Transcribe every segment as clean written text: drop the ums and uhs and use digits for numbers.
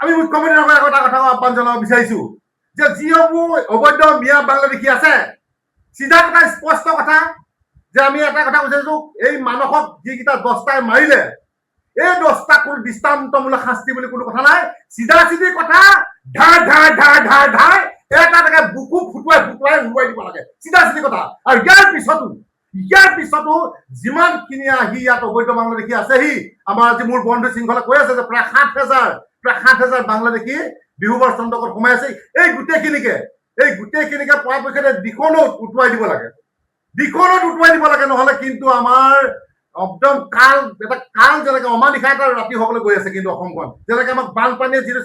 আমি মুখ্যমন্ত্ৰীৰ লগত এটা কথা আহ্বান জনাব বিচাৰিছো যে যিসমূহ অবৈধ মিয়া বাংলাদেশী আছে চিধা কথা স্পষ্ট কথা যে আমি এটা কথা কৈছো এই মানসক যিকেইটা 10টাই মাৰিলে এই 10টা কোনো দৃষ্টান্তমূলক শাস্তি বুলি কোনো কথা নাই চিধা চিধি কথা ধাৰ ধাৰ ধাৰ ধাৰ ধাৰ এটা এটাকে বুকু ফুটুৱাই ফুটুৱাই উৰুৱাই দিব লাগে চিধা চিধি কথা আৰু ইয়াৰ পিছতো যিমানখিনি আহি ইয়াত অবৈধ বাংলাদেশী আছেহি আমাৰ আজি মোৰ বন্ধু শৃংখলা কৈ আছে যে প্ৰায় 7,000 বাংলাদেশী বিহুবৰ চন্দকত সোমাই আছে এই গোটেইখিনিকে পৰাপক্ষে দিখনত উটুৱাই দিব লাগে নহলে কিন্তু আমাৰ একদম কাল যেনেকে অমানিশা এটা ৰাতি হবলৈ গৈ আছে কিন্তু অসমখন যেনেকে আমাক বানপানীয়ে যিটো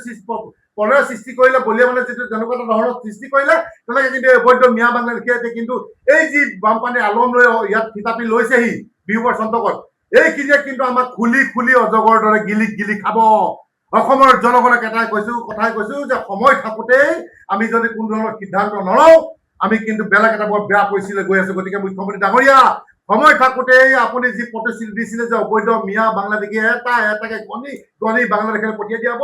প্ৰলয়ৰ সৃষ্টি কৰিলে বলিয়া মানে যিটো যেনেকুৱা এটা ধৰণৰ সৃষ্টি কৰিলে তেনেকে কিন্তু অবৈধ মিয়া বাংলাদেশী কিন্তু এই যি বানপানীৰ আলম লৈ ইয়াত থিতাপি লৈছেহি বিহুবৰ চন্দকত এইখিনিয়ে কিন্তু আমাক খুলি অজগৰ দৰে গিলি খাব অসমৰ জনগণক কথাই কৈছো যে সময় থাকোতেই আমি যদি কোনো ধৰণৰ সিদ্ধান্ত নলওঁ আমি কিন্তু বেলেগ এটা বৰ বেয়া পৰিস্থিতিলৈ গৈ আছো গতিকে মুখ্যমন্ত্ৰী ডাঙৰীয়া সময় থাকোতেই আপুনি যি প্ৰতিশ্ৰুতি দিছিলে যে অবৈধ মিয়া বাংলাদেশী এটাকে গণি বাংলাদেশলৈ পঠিয়াই দিয়াব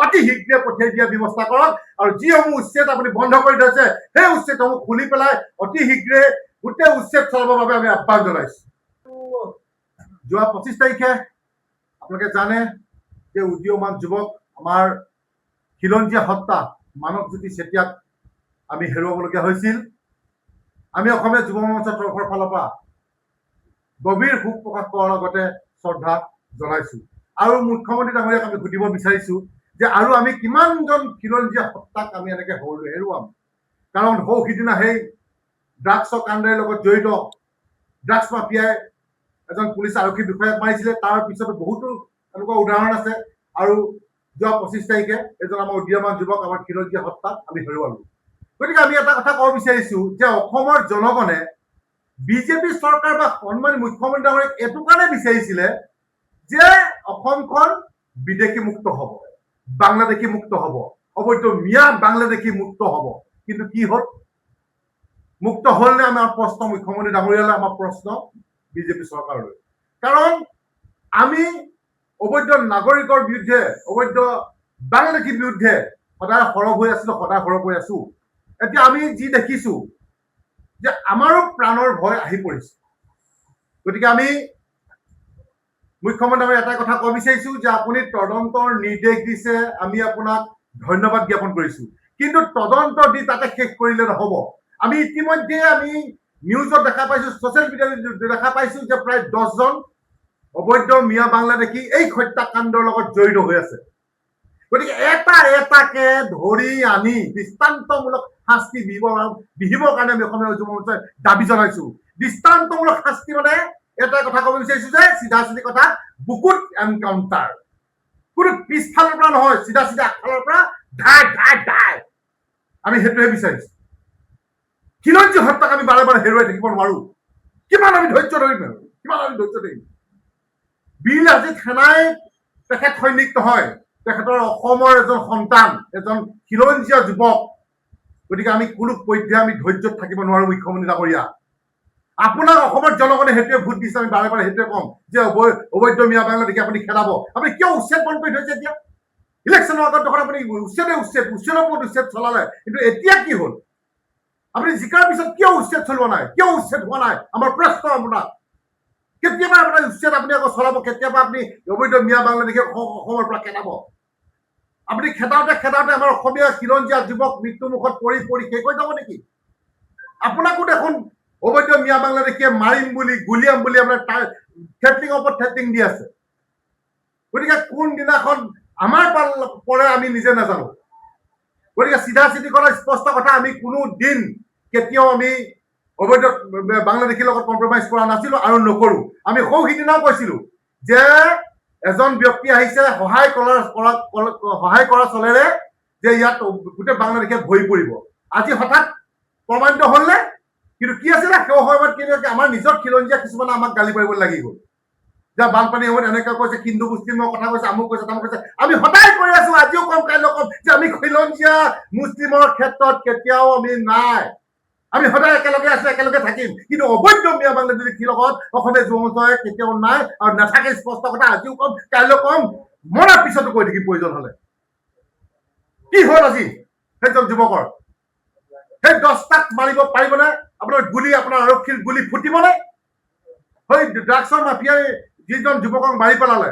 অতি শীঘ্ৰে পঠিয়াই দিয়া ব্যৱস্থা কৰক আৰু যিসমূহ উচ্ছেদ আপুনি বন্ধ কৰি থৈছে সেই উচ্ছেদসমূহ খুলি পেলাই অতি শীঘ্ৰে গোটেই উচ্ছেদ চলাবৰ বাবে আমি আহ্বান জনাইছো যোৱা 25 তাৰিখে আপোনালোকে জানে যে উদীয়মান যুৱক আমাৰ খিলঞ্জীয়া হত্যা মানৱজ্যোতি চেতিয়াক আমি হেৰুৱাবলগীয়া হৈছিল আমি অসমীয়া যুৱ মঞ্চৰ তৰফৰ ফালৰ পৰা গভীৰ শোক প্ৰকাশ কৰাৰ লগতে শ্ৰদ্ধা জনাইছো আৰু মুখ্যমন্ত্ৰী ডাঙৰীয়াক আমি সুধিব বিচাৰিছো যে আৰু আমি কিমানজন খিলঞ্জীয়া হত্যাক আমি এনেকে হেৰুৱাম কাৰণ সিদিনা সেই ড্ৰাগছৰ কাণ্ডৰ লগত জড়িত ড্ৰাগছ মাফিয়াই এজন পুলিচ আৰক্ষী বিষয়াক মাৰিছিলে তাৰ পিছতো বহুতো এনেকুৱা উদাহৰণ আছে আৰু যোৱা 25 তাৰিখে এজন আমাৰ উদীয়মান যুৱক আমাৰ খিলঞ্জীয়া হত্যাক আমি হেৰুৱালো গতিকে আমি এটা কথা ক'ব বিচাৰিছো যে অসমৰ জনগণে বিজেপি চৰকাৰ বা সন্মানী মুখ্যমন্ত্ৰী ডাঙৰীয়াক এইটো কাৰণে বিচাৰিছিলে যে অসমখন বিদেশী মুক্ত হ'ব বাংলাদেশী মুক্ত হ'ব অবৈধ মিয়া বাংলাদেশী মুক্ত হ'ব কিন্তু কি হ'ল মুক্ত হ'ল নে আমাৰ প্ৰশ্ন মুখ্যমন্ত্ৰী ডাঙৰীয়ালৈ আমাৰ প্ৰশ্ন বিজেপি চৰকাৰলৈ কাৰণ আমি অবৈধ নাগৰিকৰ বিৰুদ্ধে অবৈধ বাংলাদেশীৰ বিৰুদ্ধে সদায় সৰব হৈ আছো এতিয়া আমি যি দেখিছো যে আমাৰো প্ৰাণৰ ভয় আহি পৰিছে গতিকে আমি মুখ্যমন্ত্ৰী এটা কথা ক'ব বিচাৰিছো যে আপুনি তদন্তৰ নিৰ্দেশ দিছে আমি আপোনাক ধন্যবাদ জ্ঞাপন কৰিছো কিন্তু তদন্ত দি তাতে শেষ কৰিলে নহ'ব আমি ইতিমধ্যে আমি নিউজত দেখা পাইছো সোশ্যাল মিডিয়াত দেখা পাইছো যে প্ৰায় 10জন অবৈধ মিয়া বাংলাদেশী এই হত্যাকাণ্ডৰ লগত জড়িত হৈ আছে গতিকে এটাকে ধৰি আনি দৃষ্টান্তমূলক শাস্তি বিহিবৰ কাৰণে আমি অসমীয়া যুৱ মঞ্চই দাবী জনাইছো দৃষ্টান্তমূলক শাস্তি মানে এটা কথা ক'ব বিচাৰিছো যে চিধা চিধি কথা বুকুত এনকাউণ্টাৰ কোনো পিছফালৰ পৰা নহয় চিধা আগফালৰ পৰা ধাই আমি সেইটোহে বিচাৰিছো খিলঞ্জী হত্যাক আমি বাৰে বাৰে হেৰুৱাই থাকিব নোৱাৰো কিমান আমি ধৈৰ্য ধৰিম বীৰ আজিত সেনাই তেখেত সৈনিক নহয় তেখেতৰ অসমৰ এজন সন্তান এজন খিলঞ্জীয়া যুৱক গতিকে আমি কোনো পৰ্যায়ে আমি ধৈৰ্যত থাকিব নোৱাৰো মুখ্যমন্ত্ৰী ডাঙৰীয়া আপোনাক অসমৰ জনগণে সেইটোৱে ভোট দিছে আমি বাৰে বাৰে সেইটোৱে কম যে অবৈধ মিয়া বাংলাদেশী আপুনি খেদাব আপুনি কিয় উচ্ছেদ বন্ধ কৰি থৈছে এতিয়া ইলেকশ্যনৰ আগত দেখোন আপুনি উচ্ছেদৰ ওপৰত উচ্ছেদ চলালে কিন্তু এতিয়া কি হ'ল আপুনি জিকাৰ পিছত কিয় উচ্ছেদ চলোৱা নাই কিয় উচ্ছেদ হোৱা নাই আমাৰ প্ৰশ্ন আপোনাক কেতিয়াবা আপোনাৰ উচ্ছেদ আপুনি আকৌ চলাব কেতিয়াবা আপুনি অবৈধ মিয়া বাংলাদেশী অসমৰ পৰা খেদাব আপুনি খেদাওঁতে আমাৰ অসমীয়া খিলঞ্জীয়া যুৱক মৃত্যুমুখত পৰি শেষ হৈ যাব নেকি আপোনাকো দেখোন অবৈধ মিয়া বাংলাদেশীয়ে মাৰিম বুলি গুলিয়াম বুলি আপোনাৰ থ্ৰেটনিঙৰ ওপৰত থ্ৰেটনিং দি আছে গতিকে কোনদিনাখন আমাৰ পৰে আমি নিজে নাজানো গতিকে চিধা চিধি কৰা স্পষ্ট কথা আমি কোনো দিন কেতিয়াও আমি অবৈধ বাংলাদেশীৰ লগত কম্প্ৰমাইজ কৰা নাছিলো আৰু নকৰো আমি সিদিনাও কৈছিলো যে এজন ব্যক্তি আহিছে সহায় কৰা চলেৰে যে ইয়াত গোটেই বাংলাদেশে ভৰি পৰিব আজি হঠাৎ প্ৰমাণিত হ'লনে কিন্তু কি আছিলে সেই সময়ত কিন্তু আমাৰ নিজৰ খিলঞ্জীয়া কিছুমানে আমাক গালি পাৰিব লাগি গ'ল যে বানপানী সময়ত এনেকৈ কৈছে হিন্দু মুছলিমৰ কথা কৈছে আমুক কৈছে তামুক কৈছে আমি সদায় কৈ আছো আজিও কম কাইলৈ কম যে আমি খিলঞ্জীয়া মুছলিমৰ ক্ষেত্ৰত কেতিয়াও আমি নাই আমি সদায় একেলগে আছো একেলগে থাকিম কিন্তু অবৈধ মিয়া বাংলাদেশীৰ লগত অসমীয়া যুৱ মঞ্চই কেতিয়াও নাই আৰু নাথাকে স্পষ্ট কথা আজিও কম কাইলৈ কম মৰাৰ পিছতো কৈ থাকিম প্ৰয়োজন হ'লে কি হ'ল আজি সেইজন যুৱকৰ? সেই 10টাক মাৰিব পাৰিবনে? আপোনাৰ গুলি, আপোনাৰ আৰক্ষীৰ গুলি ফুটিবনে? সেই ড্ৰাগছৰ মাফিয়াই যিজন যুৱকক মাৰি পেলালে,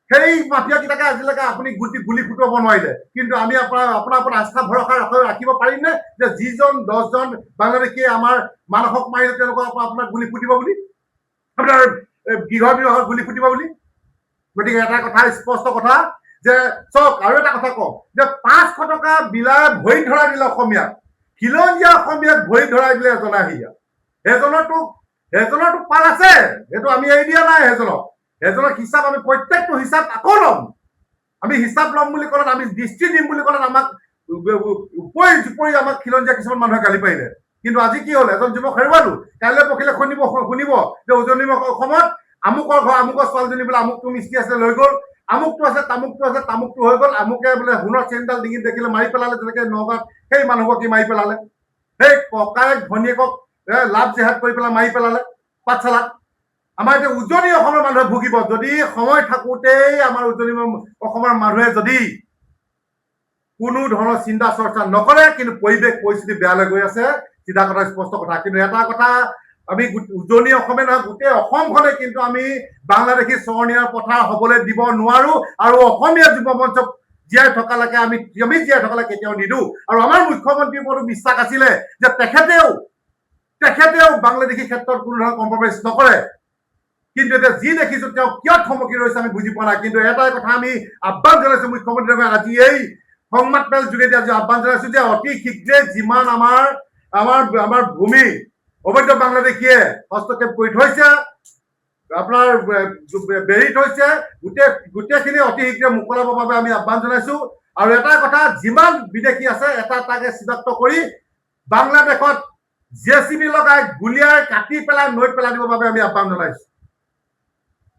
সেই মাফিয়াকেইটাকে আজিলৈকে আপুনি গুলি ফুটাব নোৱাৰিলে। কিন্তু আমি আপোনাৰ ওপৰত আস্থা ভৰসা ৰাখিব পাৰিমনে যে যিজন 10জন বাংলাদেশীয়ে আমাৰ মানসক মাৰিলে তেওঁলোকক আপোনাৰ গুলি ফুটিব বুলি, আপোনাৰ গৃহ গুলি ফুটিব বুলি? গতিকে এটা কথা স্পষ্ট কথা যে চাওক, আৰু এটা কথা কওঁ যে 500 টকা বিলাই ভৰি ধৰাই দিলে অসমীয়াক, খিলঞ্জীয়া অসমীয়াক ভৰি ধৰাই দিলে এজন আহি। সেইজনৰতো পাল আছে, সেইটো আমি এৰি দিয়া নাই। সেইজনৰ হিচাপ আমি প্ৰত্যেকটো হিচাপ আকৌ ল'ম। আমি হিচাপ ল'ম বুলি ক'লে, আমি দৃষ্টি দিম বুলি ক'লে আমাক উপৰি আমাক খিলঞ্জীয়া কিছুমান মানুহে গালি পাৰিলে। কিন্তু আজি কি হ'ল, এজন যুৱক হেৰুৱালো, কাইলৈ পখিলে শুনিব যে উজনি অসমত আমুকৰ ঘৰ, আমুকৰ ছোৱালীজনী বোলে আমুকটো মিস্ত্ৰী আছে লৈ গ'ল, আমুকটো আছে, তামুকটো হৈ গ'ল, আমুকে বোলে সোণৰ চেইনডাল ডিঙিত দেখিলে মাৰি পেলালে, যেনেকে নগাঁৱত সেই মানুহক কি মাৰি পেলালে, সেই ককায়েক ভনীয়েকক লাভ জেহাদ কৰি পেলাই মাৰি পেলালে পাঠশালাত। আমাৰ এতিয়া উজনি অসমৰ মানুহে ভুগিব যদি সময় থাকোঁতেই আমাৰ উজনি অসমৰ মানুহে যদি কোনো ধৰণৰ চিন্তা চৰ্চা নকৰে। কিন্তু পৰিস্থিতি বেয়ালৈ গৈ আছে, চিধা কথা, স্পষ্ট কথা। কিন্তু এটা কথা, আমি উজনি অসমে নহয়, গোটেই অসমখনে কিন্তু আমি বাংলাদেশী চৰণীয়াৰ পথাৰ হবলৈ দিব নোৱাৰো। আৰু অসমীয়া যুৱ মঞ্চক জীয়াই থকালৈকে আমি জীয়াই থকালৈকে কেতিয়াও নিদিওঁ। আৰু আমাৰ মুখ্যমন্ত্ৰীৰ ওপৰতো বিশ্বাস আছিলে যে তেখেতেও বাংলাদেশী ক্ষেত্ৰত কোনো ধৰণৰ কম্প্ৰমাইজ নকৰে। কিন্তু এতিয়া যি দেখিছো তেওঁ কিয় থমকি ৰৈছে আমি বুজি পোৱা নাই। কিন্তু এটাই কথা আমি আহ্বান জনাইছো মুখ্যমন্ত্ৰীক, আজি এই সংবাদমেল যোগেদি আজি আহ্বান জনাইছো যে অতি শীঘ্ৰে যিমান আমাৰ ভূমি অবৈধ বাংলাদেশীয়ে হস্তক্ষেপ কৰি থৈছে, আপোনাৰ বেৰি থৈছে, গোটেইখিনি অতি শীঘ্ৰে মোকলাবৰ বাবে আমি আহ্বান জনাইছো। আৰু এটা কথা, যিমান বিদেশী আছে এটাকে চিনাক্ত কৰি বাংলাদেশত JCB লগাই গুলিয়াই কাটি পেলাই নৈত পেলাই দিবৰ বাবে আমি আহ্বান জনাইছো।